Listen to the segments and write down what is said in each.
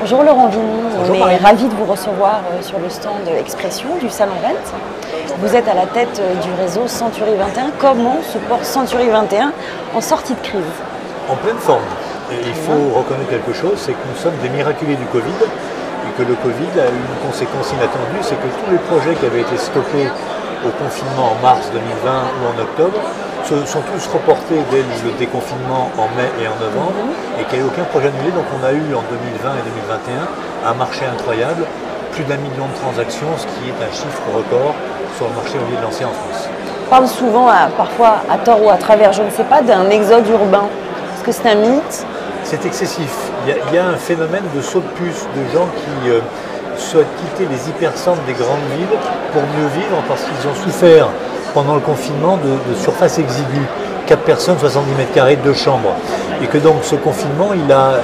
Bonjour Laurent Vigny, Bonjour on Marie. est ravis de vous recevoir sur le stand Expression du Salon Rent. Vous êtes à la tête du réseau Century 21. Comment se porte Century 21 en sortie de crise? En pleine forme. Et il faut reconnaître quelque chose, c'est que nous sommes des miraculés du Covid et que le Covid a eu une conséquence inattendue, c'est que tous les projets qui avaient été stoppés au confinement en mars 2020 ou en octobre sont tous reportés dès le déconfinement en mai et en novembre et qu'il n'y a eu aucun projet annulé. Donc on a eu en 2020 et 2021 un marché incroyable, plus d'1 million de transactions, ce qui est un chiffre record sur le marché immobilier de l'ancien en France. On parle souvent, parfois à tort ou à travers, je ne sais pas, d'un exode urbain. Est-ce que c'est un mythe? C'est excessif. Il y a un phénomène de saut de puce, de gens qui souhaitent quitter les hypercentres des grandes villes pour mieux vivre parce qu'ils ont souffert pendant le confinement de surface exiguë, 4 personnes, 70 mètres carrés, 2 chambres. Et que donc ce confinement, il a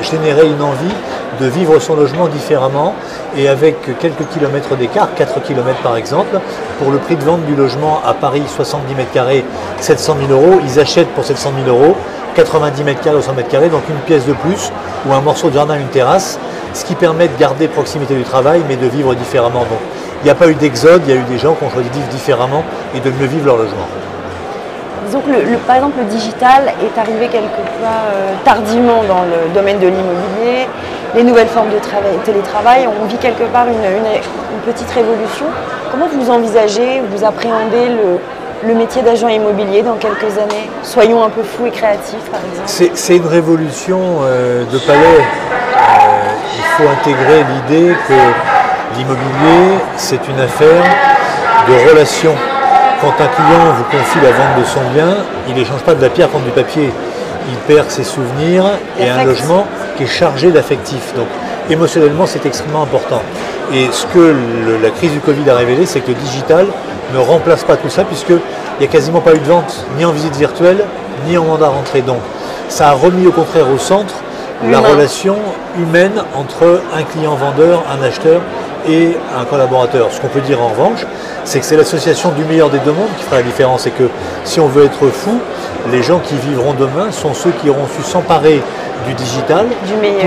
généré une envie de vivre son logement différemment et avec quelques kilomètres d'écart, 4 kilomètres par exemple, pour le prix de vente du logement à Paris, 70 mètres carrés, 700 000 €, ils achètent pour 700 000 €, 90 mètres carrés ou 100 mètres carrés, donc une pièce de plus ou un morceau de jardin, une terrasse, ce qui permet de garder proximité du travail mais de vivre différemment. Donc il n'y a pas eu d'exode, il y a eu des gens qui ont choisi de vivre différemment et de mieux vivre leur logement. Disons que par exemple le digital est arrivé quelquefois tardivement dans le domaine de l'immobilier, les nouvelles formes de télétravail, on vit quelque part une petite révolution. Comment vous envisagez, vous appréhendez le métier d'agent immobilier dans quelques années? Soyons un peu fous et créatifs par exemple. C'est une révolution de palais. Il faut intégrer l'idée que l'immobilier, c'est une affaire de relations. Quand un client vous confie la vente de son bien, il n'échange pas de la pierre contre du papier. Il perd ses souvenirs et un logement qui est chargé d'affectif. Donc émotionnellement, c'est extrêmement important. Et ce que la crise du Covid a révélé, c'est que le digital ne remplace pas tout ça, puisqu'il n'y a quasiment pas eu de vente, ni en visite virtuelle, ni en mandat rentré. Donc ça a remis au contraire au centre la relation humaine entre un client vendeur, un acheteur et un collaborateur. Ce qu'on peut dire en revanche, c'est que c'est l'association du meilleur des deux mondes qui fera la différence. Et que si on veut être fou, les gens qui vivront demain sont ceux qui auront su s'emparer du digital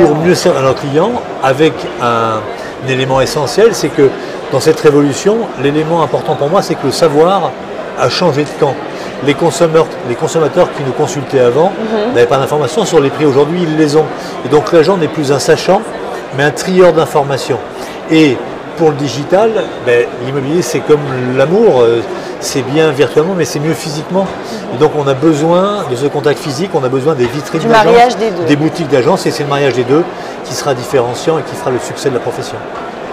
pour mieux servir leurs clients, avec un élément essentiel, c'est que dans cette révolution, l'élément important pour moi, c'est que le savoir a changé de camp. Les consommateurs qui nous consultaient avant n'avaient pas d'informations sur les prix. Aujourd'hui, ils les ont. Et donc l'agent n'est plus un sachant, mais un trieur d'informations. Et pour le digital, l'immobilier, c'est comme l'amour. C'est bien virtuellement, mais c'est mieux physiquement. Et donc on a besoin de ce contact physique, on a besoin des vitrines d'agence, des boutiques d'agence, et c'est le mariage des deux qui sera différenciant et qui fera le succès de la profession.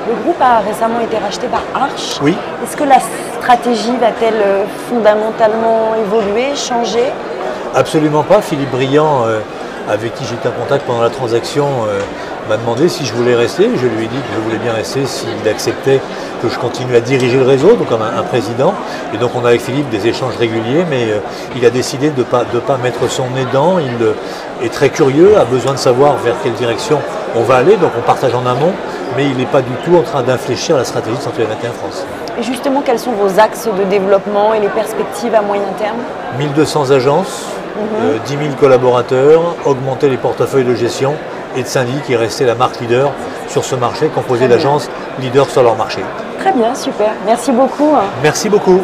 Le groupe a récemment été racheté par Arch. Oui. Est-ce que la stratégie va-t-elle fondamentalement évoluer, changer? Absolument pas. Philippe Briand, avec qui j'étais en contact pendant la transaction, m'a demandé si je voulais rester. Je lui ai dit que je voulais bien rester s'il acceptait que je continue à diriger le réseau, donc comme un président. Et donc on a avec Philippe des échanges réguliers, mais il a décidé de ne pas mettre son nez dedans. Il est très curieux, a besoin de savoir vers quelle direction on va aller, donc on partage en amont, mais il n'est pas du tout en train d'infléchir la stratégie de Century 21 France. Et justement, quels sont vos axes de développement et les perspectives à moyen terme? 1200 agences, 10 000 collaborateurs, augmenter les portefeuilles de gestion et de syndic qui est resté la marque leader sur ce marché, composé d'agences leaders sur leur marché. Très bien, super. Merci beaucoup. Merci beaucoup.